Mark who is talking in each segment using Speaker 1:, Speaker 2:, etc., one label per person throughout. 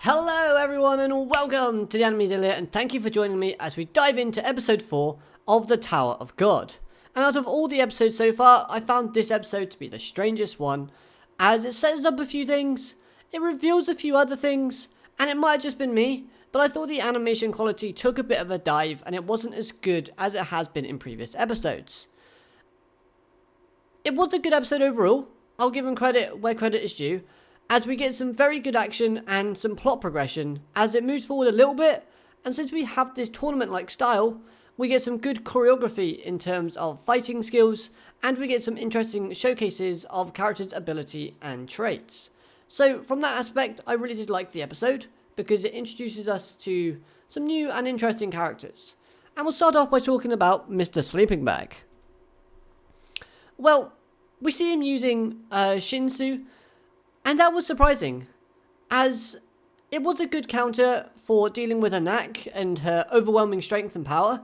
Speaker 1: Hello everyone and welcome to the Anime Daily, and thank you for joining me as we dive into episode 4 of the Tower of God. And out of all the episodes so far, I found this episode to be the strangest one, as it sets up a few things, it reveals a few other things, and it might have just been me, but I thought the animation quality took a bit of a dive and it wasn't as good as it has been in previous episodes. It was a good episode overall. I'll give him credit where credit is due, as we get some very good action and some plot progression as it moves forward a little bit, and since we have this tournament-like style, we get some good choreography in terms of fighting skills, and we get some interesting showcases of characters' ability and traits. So from that aspect, I really did like the episode, because it introduces us to some new and interesting characters. And we'll start off by talking about Mr. Sleeping Bag. Well, we see him using SHINSHU, and that was surprising, as it was a good counter for dealing with Anaaks and her overwhelming strength and power,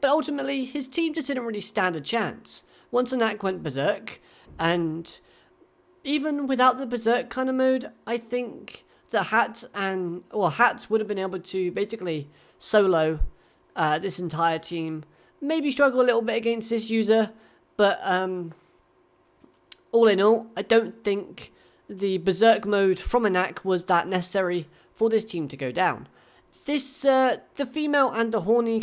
Speaker 1: but ultimately his team just didn't really stand a chance once Anaaks went berserk, and even without the berserk kind of mode, I think that Hatz would have been able to basically solo this entire team, maybe struggle a little bit against this user, but all in all, I don't think the berserk mode from Anaaks was that necessary for this team to go down. This, the female and the horn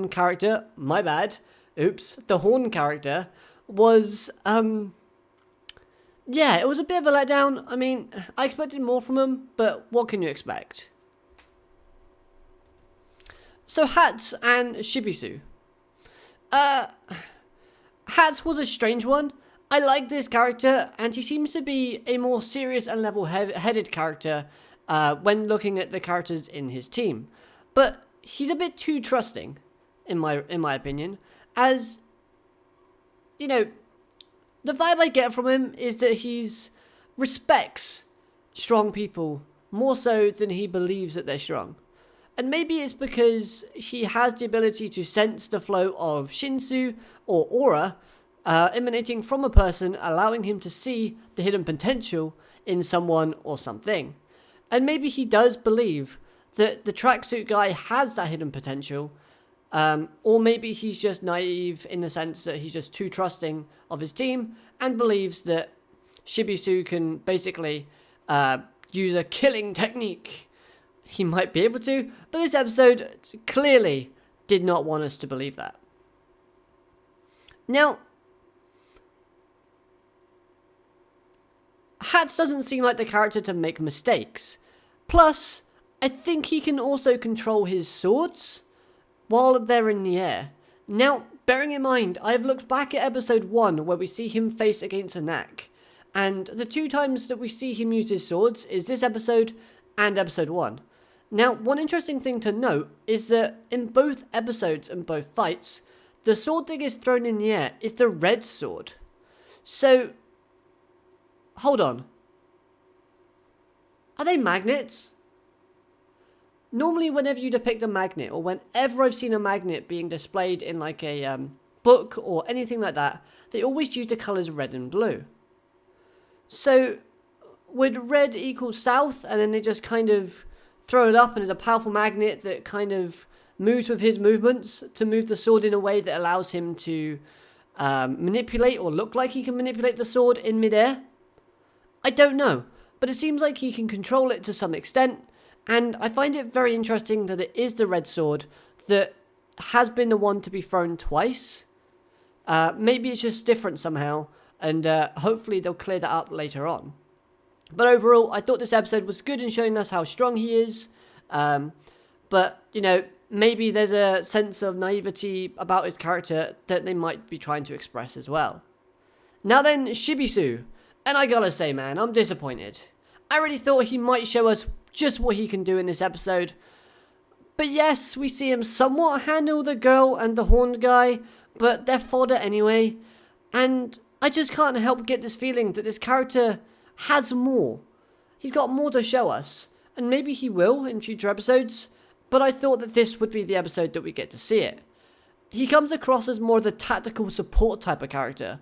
Speaker 1: character, my bad, the horn character was, yeah, it was a bit of a letdown. I mean, I expected more from him, but what can you expect? So Hatz and Shibisu. Hatz was a strange one. I like this character, and he seems to be a more serious and level-headed character when looking at the characters in his team. But he's a bit too trusting, in my opinion, as, you know, the vibe I get from him is that he's respects strong people more so than he believes that they're strong. And maybe it's because he has the ability to sense the flow of SHINSHU or aura emanating from a person, allowing him to see the hidden potential in someone or something. And maybe he does believe that the tracksuit guy has that hidden potential, or maybe he's just naive in the sense that he's just too trusting of his team and believes that Shibisu can basically use a killing technique. He might be able to, but this episode clearly did not want us to believe that. Now, Hatz doesn't seem like the character to make mistakes. Plus, I think he can also control his swords while they're in the air. Now, bearing in mind, I've looked back at episode 1 where we see him face against Anaaks, and the two times that we see him use his swords is this episode and episode 1. Now, one interesting thing to note is that in both episodes and both fights, the sword that is thrown in the air is the red sword. So, hold on. Are they magnets? Normally, whenever you depict a magnet, or whenever I've seen a magnet being displayed in like a book or anything like that, they always use the colours red and blue. So, would red equal south, and then they just kind of throw it up, and there's a powerful magnet that kind of moves with his movements to move the sword in a way that allows him to manipulate or look like he can manipulate the sword in midair? I don't know, but it seems like he can control it to some extent, and I find it very interesting that it is the red sword that has been the one to be thrown twice. Maybe it's just different somehow, and hopefully they'll clear that up later on. But overall, I thought this episode was good in showing us how strong he is, but, you know, maybe there's a sense of naivety about his character that they might be trying to express as well. Now then, Shibisu. And I gotta say, man, I'm disappointed. I really thought he might show us just what he can do in this episode. But yes, we see him somewhat handle the girl and the horned guy, but they're fodder anyway. And I just can't help get this feeling that this character has more. He's got more to show us, and maybe he will in future episodes, but I thought that this would be the episode that we get to see it. He comes across as more of the tactical support type of character,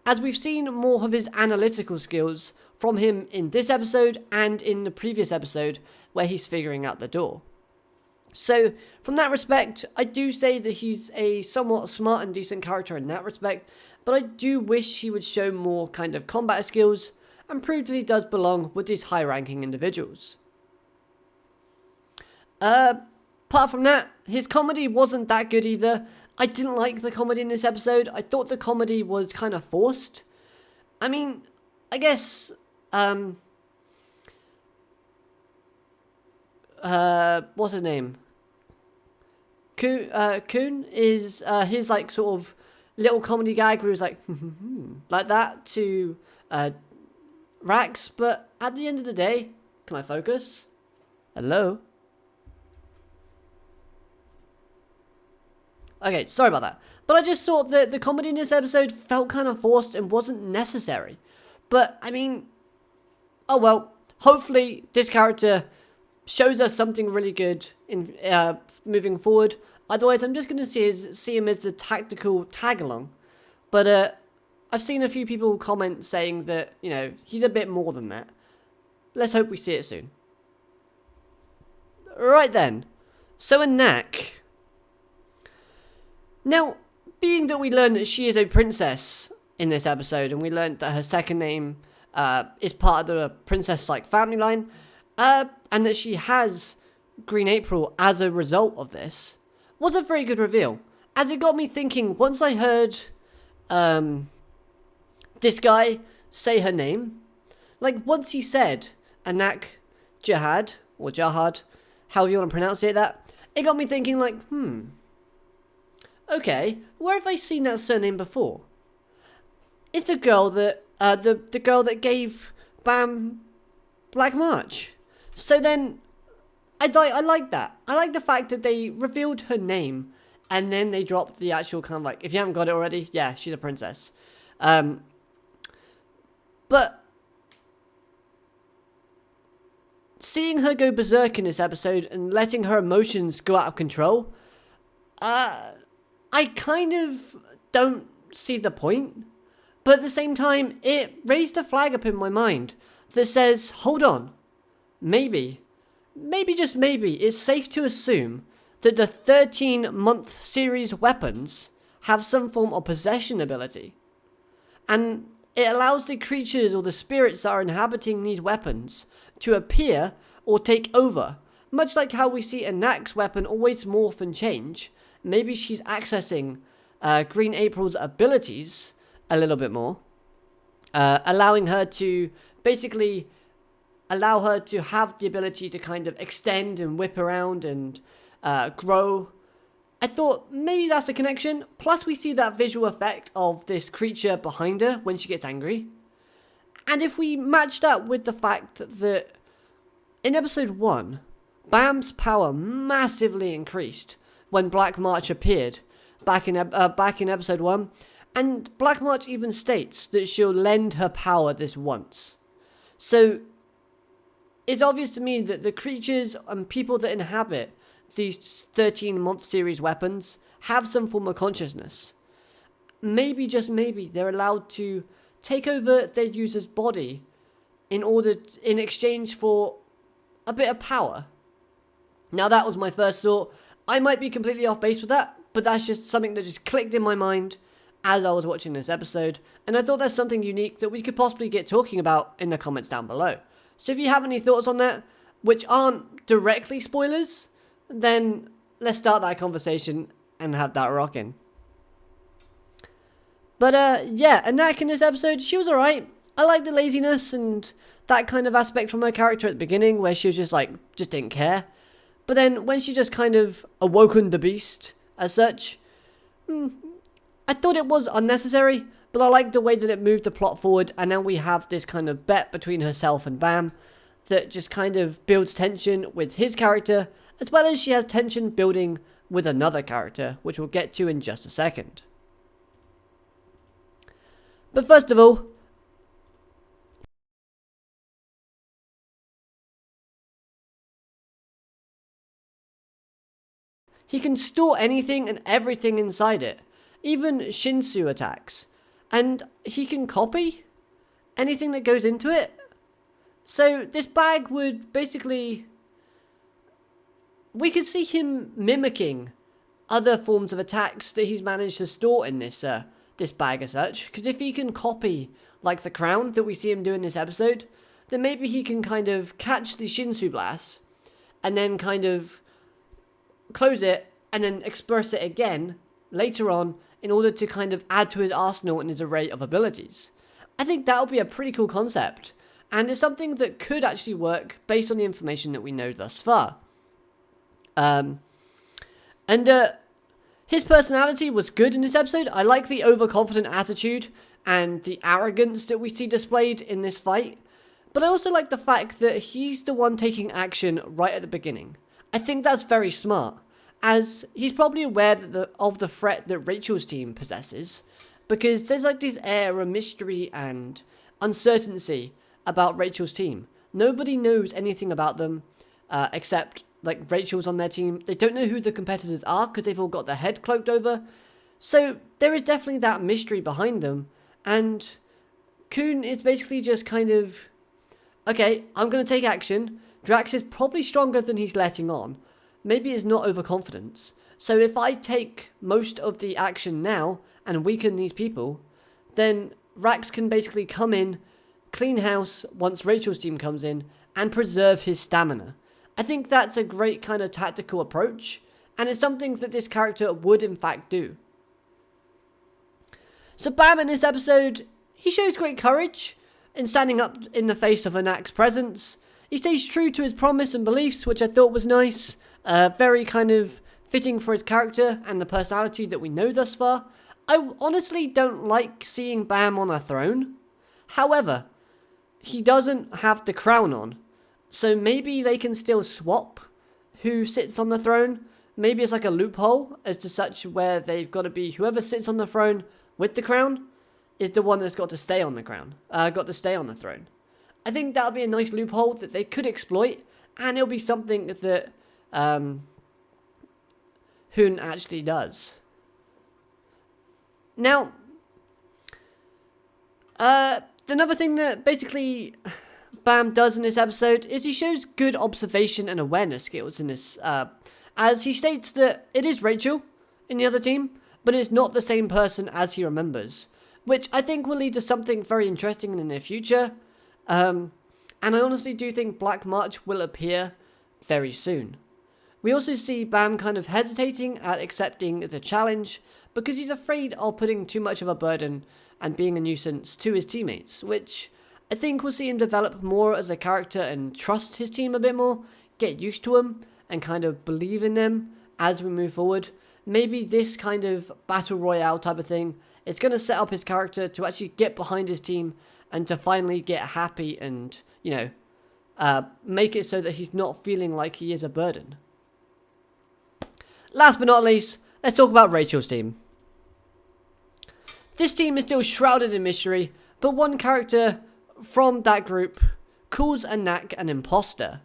Speaker 1: as we've seen more of his analytical skills from him in this episode and in the previous episode where he's figuring out the door. So, from that respect, I do say that he's a somewhat smart and decent character in that respect, but I do wish he would show more kind of combat skills and prove that he does belong with these high-ranking individuals. Apart from that, his comedy wasn't that good either. I didn't like the comedy in this episode. I thought the comedy was kind of forced. I mean, I guess, what's his name? Kun is his like sort of little comedy gag where he was like like that to Rax, but at the end of the day, can I focus? Hello? Okay, sorry about that. But I just thought that the comedy in this episode felt kind of forced and wasn't necessary. But I mean, oh well, hopefully this character shows us something really good in moving forward. Otherwise, I'm just going to see him as the tactical tag-along. But I've seen a few people comment saying that, you know, he's a bit more than that. Let's hope we see it soon. Right then. So Anaaks. Now, being that we learned that she is a princess in this episode, and we learned that her second name is part of the princess-like family line, and that she has Green April as a result of this, was a very good reveal. As it got me thinking, once I heard this guy say her name, like once he said Anaaks Jahad, or Jahad, however you want to pronounce it, it got me thinking like, okay, where have I seen that surname before? It's the girl that, the girl that gave Bam Black March. So then, I like that. I like the fact that they revealed her name, and then they dropped the actual kind of like, if you haven't got it already, yeah, she's a princess. But seeing her go berserk in this episode and letting her emotions go out of control, I kind of don't see the point. But at the same time, it raised a flag up in my mind that says, hold on, maybe, just maybe, it's safe to assume that the 13-month series weapons have some form of possession ability. And it allows the creatures or the spirits that are inhabiting these weapons to appear or take over. Much like how we see Anaaks' weapon always morph and change, maybe she's accessing Green April's abilities a little bit more, allowing her to basically allow her to have the ability to kind of extend and whip around and grow. I thought maybe that's a connection. Plus we see that visual effect of this creature behind her when she gets angry. And if we match that with the fact that in episode 1, Bam's power massively increased when Black March appeared back in episode 1, and Black March even states that she'll lend her power this once. So it's obvious to me that the creatures and people that inhabit these 13-month series weapons have some form of consciousness. Maybe, just maybe, they're allowed to take over their user's body in exchange for a bit of power. Now that was my first thought. I might be completely off base with that, but that's just something that just clicked in my mind as I was watching this episode, and I thought that's something unique that we could possibly get talking about in the comments down below. So if you have any thoughts on that, which aren't directly spoilers, then let's start that conversation and have that rocking. But yeah, Anaaks in this episode, she was alright. I liked the laziness and that kind of aspect from her character at the beginning, where she was just didn't care. But then when she just kind of awoken the beast as such, I thought it was unnecessary, but I liked the way that it moved the plot forward, and then we have this kind of bet between herself and Bam that just kind of builds tension with his character, as well as she has tension building with another character, which we'll get to in just a second. But first of all, he can store anything and everything inside it, even SHINSHU attacks, and he can copy anything that goes into it. So this bag would basically, we could see him mimicking other forms of attacks that he's managed to store in this this bag as such. Because if he can copy like the crown that we see him do in this episode, then maybe he can kind of catch the SHINSHU blast and then kind of close it and then express it again later on in order to kind of add to his arsenal and his array of abilities. I think that would be a pretty cool concept, and it's something that could actually work based on the information that we know thus far. His personality was good in this episode. I like the overconfident attitude and the arrogance that we see displayed in this fight. But I also like the fact that he's the one taking action right at the beginning. I think that's very smart, as he's probably aware that of the threat that Rachel's team possesses, because there's like this air of mystery and uncertainty about Rachel's team. Nobody knows anything about them except like Rachel's on their team. They don't know who the competitors are because they've all got their head cloaked over. So there is definitely that mystery behind them, and Kun is basically just kind of, okay, I'm going to take action. Drax is probably stronger than he's letting on. Maybe it's not overconfidence. So if I take most of the action now and weaken these people, then Drax can basically come in, clean house once Rachel's team comes in, and preserve his stamina. I think that's a great kind of tactical approach, and it's something that this character would in fact do. So Bam in this episode, he shows great courage in standing up in the face of Anaaks' presence. He stays true to his promise and beliefs, which I thought was nice. Very kind of fitting for his character and the personality that we know thus far. I honestly don't like seeing Bam on a throne. However, he doesn't have the crown on. So maybe they can still swap who sits on the throne. Maybe it's like a loophole as to such where they've got to be whoever sits on the throne with the crown is the one that's got to stay on the crown. Got to stay on the throne. I think that would be a nice loophole that they could exploit, and it'll be something that Hoon actually does. Now, another thing that basically Bam does in this episode is he shows good observation and awareness skills in this, as he states that it is Rachel in the other team, but it's not the same person as he remembers, which I think will lead to something very interesting in the near future. And I honestly do think Black March will appear very soon. We also see Bam kind of hesitating at accepting the challenge because he's afraid of putting too much of a burden and being a nuisance to his teammates, which I think we'll see him develop more as a character and trust his team a bit more, get used to them, and kind of believe in them as we move forward. Maybe this kind of battle royale type of thing is going to set up his character to actually get behind his team and to finally get happy and, make it so that he's not feeling like he is a burden. Last but not least, let's talk about Rachel's team. This team is still shrouded in mystery, but one character from that group calls Anaak an imposter.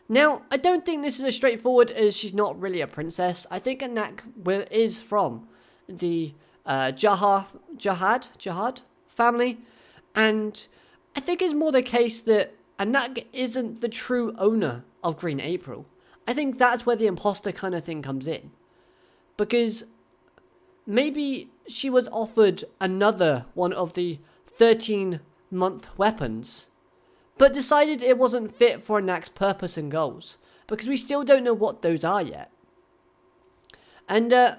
Speaker 1: Now, I don't think this is as straightforward as she's not really a princess. I think Anaak is from the Jahad family, and I think it's more the case that Anaak isn't the true owner of Green April. I think that's where the imposter kind of thing comes in, because maybe she was offered another one of the 13-month weapons, but decided it wasn't fit for Anaak's purpose and goals, because we still don't know what those are yet. And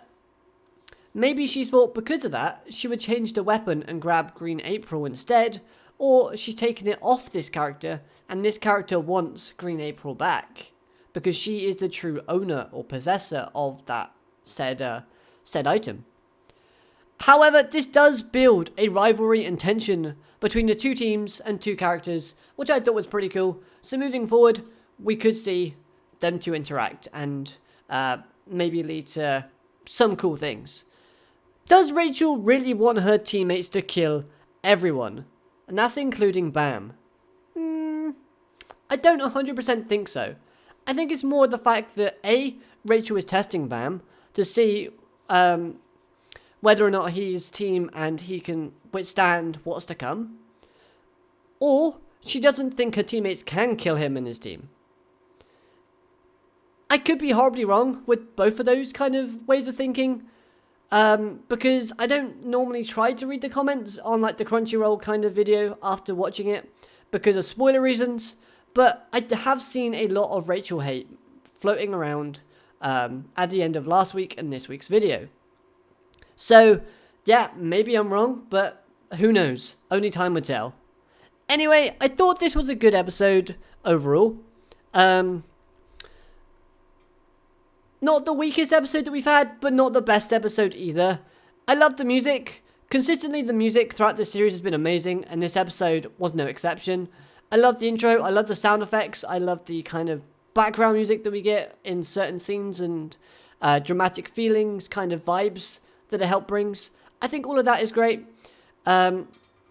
Speaker 1: maybe she thought because of that, she would change the weapon and grab Green April instead, or she's taken it off this character, and this character wants Green April back, because she is the true owner or possessor of that said item. However, this does build a rivalry and tension between the two teams and two characters, which I thought was pretty cool. So moving forward, we could see them two interact and maybe lead to some cool things. Does Rachel really want her teammates to kill everyone? And that's including Bam. I don't 100% think so. I think it's more the fact that Rachel is testing Bam to see whether or not he's team and he can withstand what's to come. Or she doesn't think her teammates can kill him and his team. I could be horribly wrong with both of those kind of ways of thinking, because I don't normally try to read the comments on like the Crunchyroll kind of video after watching it because of spoiler reasons, but I have seen a lot of Rachel hate floating around at the end of last week and this week's video. So, yeah, maybe I'm wrong, but who knows? Only time will tell. Anyway, I thought this was a good episode overall. Not the weakest episode that we've had, but not the best episode either. I love the music. Consistently, the music throughout the series has been amazing, and this episode was no exception. I love the intro, I love the sound effects, I love the kind of background music that we get in certain scenes and dramatic feelings, kind of vibes that it help brings. I think all of that is great. The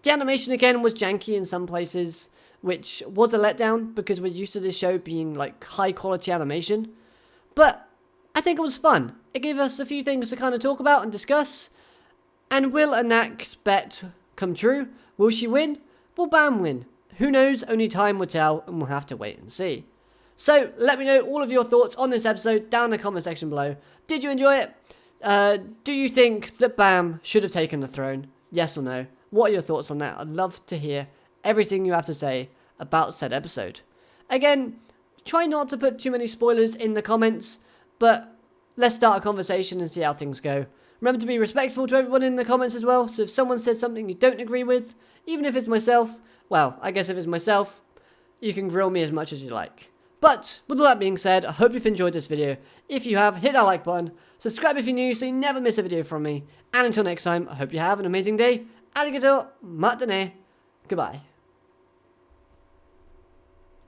Speaker 1: animation again was janky in some places, which was a letdown because we're used to this show being like high quality animation. But I think it was fun. It gave us a few things to kind of talk about and discuss. And will Anaaks' bet come true? Will she win? Will Bam win? Who knows? Only time will tell, and we'll have to wait and see. So let me know all of your thoughts on this episode down in the comment section below. Did you enjoy it? Do you think that Bam should have taken the throne? Yes or no? What are your thoughts on that? I'd love to hear everything you have to say about said episode. Again, try not to put too many spoilers in the comments, but let's start a conversation and see how things go. Remember to be respectful to everyone in the comments as well, so if someone says something you don't agree with, even if it's myself, well, I guess if it's myself, you can grill me as much as you like. But, with all that being said, I hope you've enjoyed this video. If you have, hit that like button, subscribe if you're new so you never miss a video from me, and until next time, I hope you have an amazing day. Arigato, matane, goodbye.